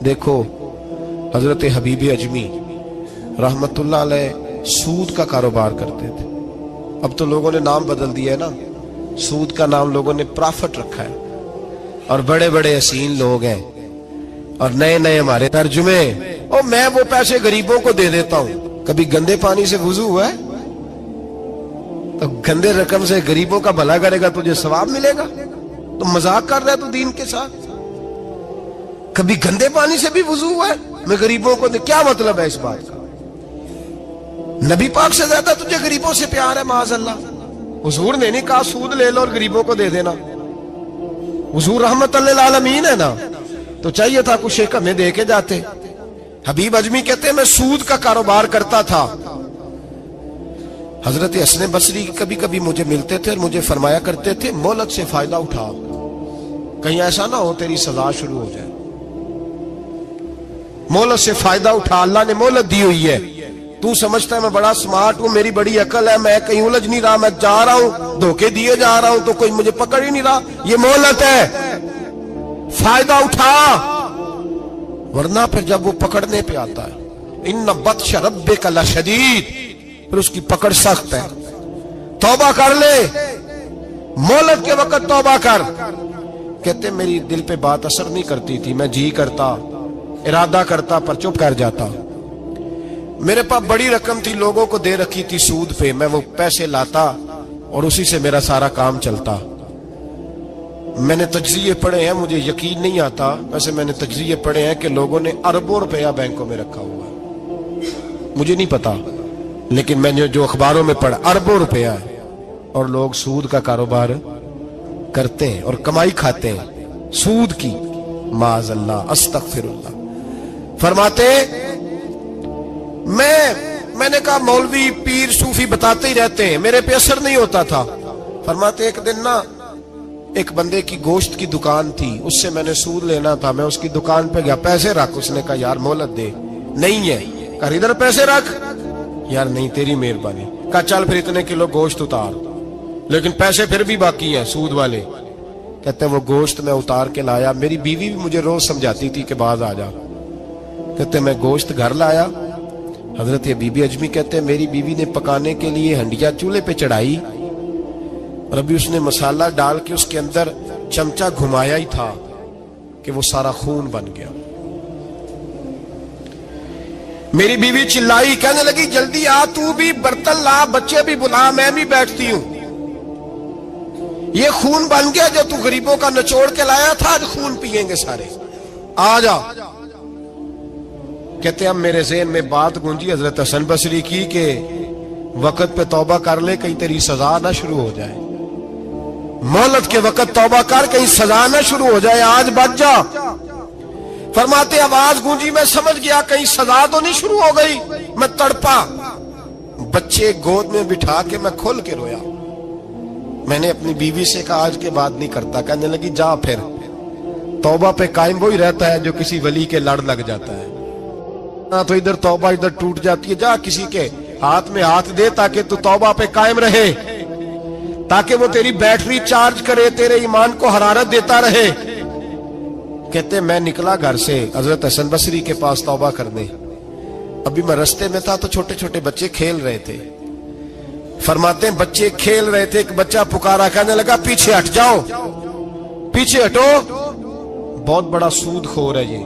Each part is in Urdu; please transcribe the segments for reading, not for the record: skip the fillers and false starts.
دیکھو حضرت حبیب اجمی رحمتullah علیہ سود کا کاروبار کرتے تھے. اب تو لوگوں نے نام بدل دیا ہے نا, سود کا نام لوگوں نے پرافٹ رکھا ہے, اور بڑے بڑے حسین لوگ ہیں اور نئے نئے ہمارے ترجمے, اور میں وہ پیسے غریبوں کو دے دیتا ہوں. کبھی گندے پانی سے وضو ہوا ہے؟ تو گندے رقم سے غریبوں کا بھلا کرے گا تجھے ثواب ملے گا؟ تو مذاق کر رہا ہے تو دین کے ساتھ. کبھی گندے پانی سے بھی وضو ہوا ہے میں غریبوں کو دے, کیا مطلب ہے اس بات کا؟ نبی پاک سے زیادہ تجھے غریبوں سے پیار ہے معاذ اللہ. حضور نے نہیں کہا سود لے لو اور غریبوں کو دے دینا. حضور رحمت للعالمین ہے نا, تو چاہیے تھا کچھ ایک ہمیں دے کے جاتے. حبیب اجمی کہتے ہیں میں سود کا کاروبار کرتا تھا. حضرت حسن بصری کبھی کبھی مجھے ملتے تھے اور مجھے فرمایا کرتے تھے مہلت سے فائدہ اٹھا, کہیں ایسا نہ ہو تیری سزا شروع ہو جائے. مہلت سے فائدہ اٹھا, اللہ نے مہلت دی ہوئی ہے. تو سمجھتا ہے میں بڑا سمارٹ ہوں, میری بڑی عقل ہے, میں کہیں الجھ نہیں رہا, میں جا رہا ہوں دھوکے دیے جا رہا ہوں تو کوئی مجھے پکڑ ہی نہیں رہا. یہ مہلت ہے, فائدہ اٹھا, ورنہ پھر جب وہ پکڑنے پہ آتا ہے ان بطش ربک لشدید, پھر اس کی پکڑ سخت ہے. توبہ کر لے, مہلت کے وقت توبہ کر. کہتے میری دل پہ بات اثر نہیں کرتی تھی, میں جی کرتا ارادہ کرتا پر چپ کر جاتا. میرے پاس بڑی رقم تھی لوگوں کو دے رکھی تھی سود پہ, میں وہ پیسے لاتا اور اسی سے میرا سارا کام چلتا. میں نے تجزیے پڑھے ہیں, مجھے یقین نہیں آتا, ویسے میں نے تجزیے پڑھے ہیں کہ لوگوں نے اربوں روپیہ بینکوں میں رکھا ہوا ہے. مجھے نہیں پتا, لیکن میں نے جو اخباروں میں پڑھا اربوں روپیہ ہے, اور لوگ سود کا کاروبار کرتے ہیں اور کمائی کھاتے ہیں سود کی. معاذ اللہ, استغفر اللہ. فرماتے میں نے کہا مولوی پیر صوفی بتاتے ہی رہتے ہیں, میرے پہ اثر نہیں ہوتا تھا. فرماتے ایک دن نا ایک بندے کی گوشت کی دکان تھی, اس سے میں نے سود لینا تھا, میں اس کی دکان پہ گیا, پیسے رکھ. اس نے کہا یار مہلت دے. نہیں ہے. کہا ادھر پیسے رکھ. یار نہیں تیری مہربانی. کہا چل پھر اتنے کلو گوشت اتار, لیکن پیسے پھر بھی باقی ہیں سود والے. کہتے ہیں وہ گوشت میں اتار کے لایا, میری بیوی بھی مجھے روز سمجھاتی تھی کہ باز آ جا. کہتے ہیں میں گوشت گھر لایا. حضرت حبیب اجمی کہتے ہیں میری بیوی نے پکانے کے لیے ہنڈیا چولہے پہ چڑھائی, اور ابھی اس نے مسالہ ڈال کے اس کے اندر چمچہ گھمایا ہی تھا کہ وہ سارا خون بن گیا. میری بیوی چلائی, کہنے لگی جلدی آ, تو بھی برتن لا, بچے بھی بلا, میں بھی بیٹھتی ہوں. یہ خون بن گیا جو تو غریبوں کا نچوڑ کے لایا تھا, آج خون پیئیں گے سارے, آ جا. کہتے ہیں اب میرے ذہن میں بات گونجی حضرت حسن بصری کی کہ وقت پہ توبہ کر لے, کہیں تیری سزا نہ شروع ہو جائے. مہلت کے وقت توبہ کر, کہیں سزا نہ شروع ہو جائے, آج بچ جا. فرماتے آواز گونجی, میں سمجھ گیا کہیں سزا تو نہیں شروع ہو گئی. میں تڑپا, بچے گود میں بٹھا کے میں کھل کے رویا. میں نے اپنی بیوی سے کہا آج کے بعد نہیں کرتا. کہنے لگی جا پھر, توبہ پہ قائم وہی رہتا ہے جو کسی ولی کے لڑ لگ جاتا ہے. تو ادھر توبہ ادھر ٹوٹ جاتی ہے. جا کسی کے ہاتھ میں ہاتھ دے تاکہ تو توبہ پہ قائم رہے, تاکہ وہ تیری بیٹری چارج کرے, تیرے ایمان کو حرارت دیتا رہے. کہتے میں نکلا گھر سے حضرت حسن بصری کے پاس توبہ کرنے. ابھی میں رستے میں تھا تو چھوٹے چھوٹے بچے کھیل رہے تھے. فرماتے ہیں بچے کھیل رہے تھے, ایک بچہ پکارا, کہنے لگا پیچھے ہٹ جاؤ, پیچھے ہٹو, بہت بڑا سود خور ہے یہ,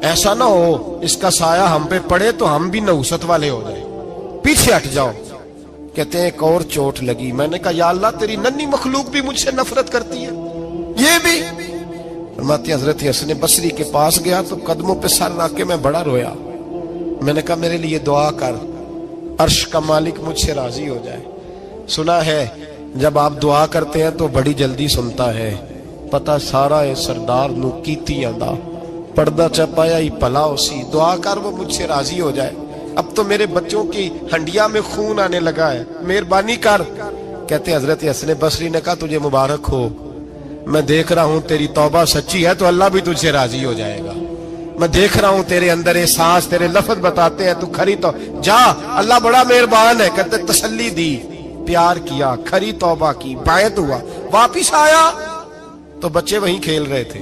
ایسا نہ ہو اس کا سایہ ہم پہ پڑے تو ہم بھی نحوست والے ہو جائیں, پیچھے ہٹ جاؤ. کہتے ہیں ایک اور چوٹ لگی. میں نے کہا یا اللہ تیری ننھی مخلوق بھی مجھ سے نفرت کرتی ہے, یہ بھی. فرماتے حضرت حسن بصری کے پاس گیا تو قدموں پہ سر رکھ کے میں بڑا رویا. میں نے کہا میرے لیے دعا کر, عرش کا مالک مجھ سے راضی ہو جائے. سنا ہے جب آپ دعا کرتے ہیں تو بڑی جلدی سنتا ہے. پتہ سارا ہے سردار نو کیتی آندا, پردہ چپایا ہی پلا اسی, دعا کر وہ مجھ سے راضی ہو جائے. اب تو میرے بچوں کی ہنڈیا میں خون آنے لگا ہے, مہربانی کر. کہتے حضرت حسن بصری نے کہا تجھے مبارک ہو, میں دیکھ رہا ہوں تیری توبہ سچی ہے تو اللہ بھی تجھ سے راضی ہو جائے گا. میں دیکھ رہا ہوں تیرے اندر احساس, تیرے لفظ بتاتے ہیں تو کھری تو جا, اللہ بڑا مہربان ہے. کہتے تسلی دی, پیار کیا, کھری توبہ کی, بیعت ہوا, واپس آیا تو بچے وہیں کھیل رہے تھے.